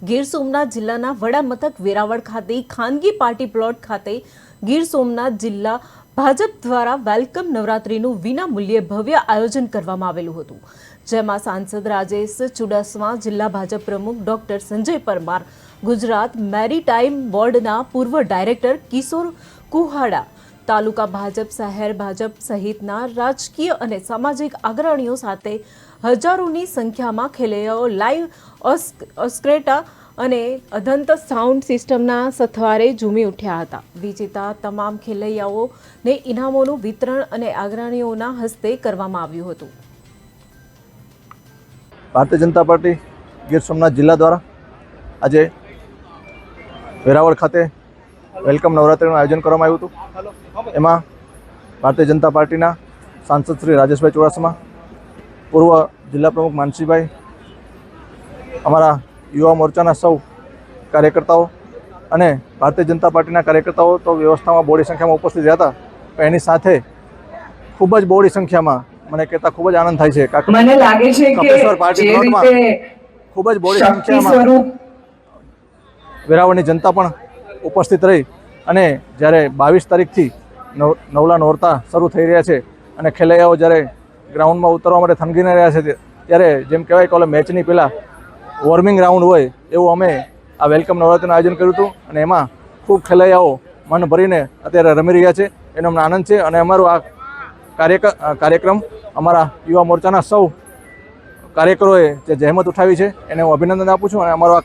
ગીર સોમનાથ જિલ્લાના વડા મથક વેરાવળ ખાતે ખાનગી પાર્ટી પ્લોટ ખાતે ગીર સોમનાથ જિલ્લા ભાજપ દ્વારા વેલકમ નવરાત્રીનું વિના મૂલ્યે ભવ્ય આયોજન કરવામાં આવેલું હતું, જેમાં સાંસદ રાજેશ ચુડાસમા, જિલ્લા ભાજપ પ્રમુખ ડોક્ટર સંજય પરમાર, ગુજરાત મેરીટાઈમ બોર્ડના પૂર્વ ડાયરેક્ટર કિશોર કુહાડા, તાલુકા ભાજપ, શહેર ભાજપ સહિતના રાજકીય અને સામાજિક અગ્રણીઓ સાથે હજારોની સંખ્યામાં ખેલૈયાઓ લાઈવ ઓસ્ક્રેટા અને અદંત સાઉન્ડ સિસ્ટમના સથવારે ઝૂમી ઉઠ્યા હતા. વિજેતા તમામ ખેલૈયાઓને ઇનામોનું વિતરણ અને અગ્રણીઓના હસ્તે કરવામાં આવ્યું હતું. ભારતીય જનતા પાર્ટી ગીર સોમનાથ જિલ્લા દ્વારા આજે વેરાવળ ખાતે વેલકમ નવરાત્રિનું આયોજન કરવામાં આવ્યું હતું. એમાં ભારતીય જનતા પાર્ટીના સાંસદ શ્રી રાજેશભાઈ ચુડાસમા, પૂર્વ જિલ્લા પ્રમુખ માનસીભાઈ, અમારા યુવા મોરચાના સૌ કાર્યકર્તાઓ અને ભારતીય જનતા પાર્ટીના કાર્યકર્તાઓ તો વ્યવસ્થામાં બહોળી સંખ્યામાં ઉપસ્થિત રહ્યા હતા. પણ એની સાથે ખૂબ જ બહોળી સંખ્યામાં મને કહેતા ખૂબ જ આનંદ થાય છે. મને લાગે છે કે પાર્ટી પ્લોટમાં ખૂબ જ બહોળી સંખ્યામાં વેરાવળની જનતા પણ ઉપસ્થિત રહી અને જ્યારે 22 તારીખથી નવલા નોરતા શરૂ થઈ રહ્યા છે અને ખેલૈયાઓ જ્યારે ગ્રાઉન્ડમાં ઉતરવા માટે થનગીને રહ્યા છે, ત્યારે જેમ કહેવાય કે મેચની પહેલાં વોર્મિંગ રાઉન્ડ હોય એવું અમે આ વેલકમ નવરાત્રિનું આયોજન કર્યું હતું અને એમાં ખૂબ ખેલૈયાઓ મન ભરીને અત્યારે રમી રહ્યા છે. એનો અમને આનંદ છે અને અમારું આ કાર્યક્રમ અમારા યુવા મોરચાના સૌ કાર્યકરોએ જે જહેમત ઉઠાવી છે એને હું અભિનંદન આપું છું અને અમારો આ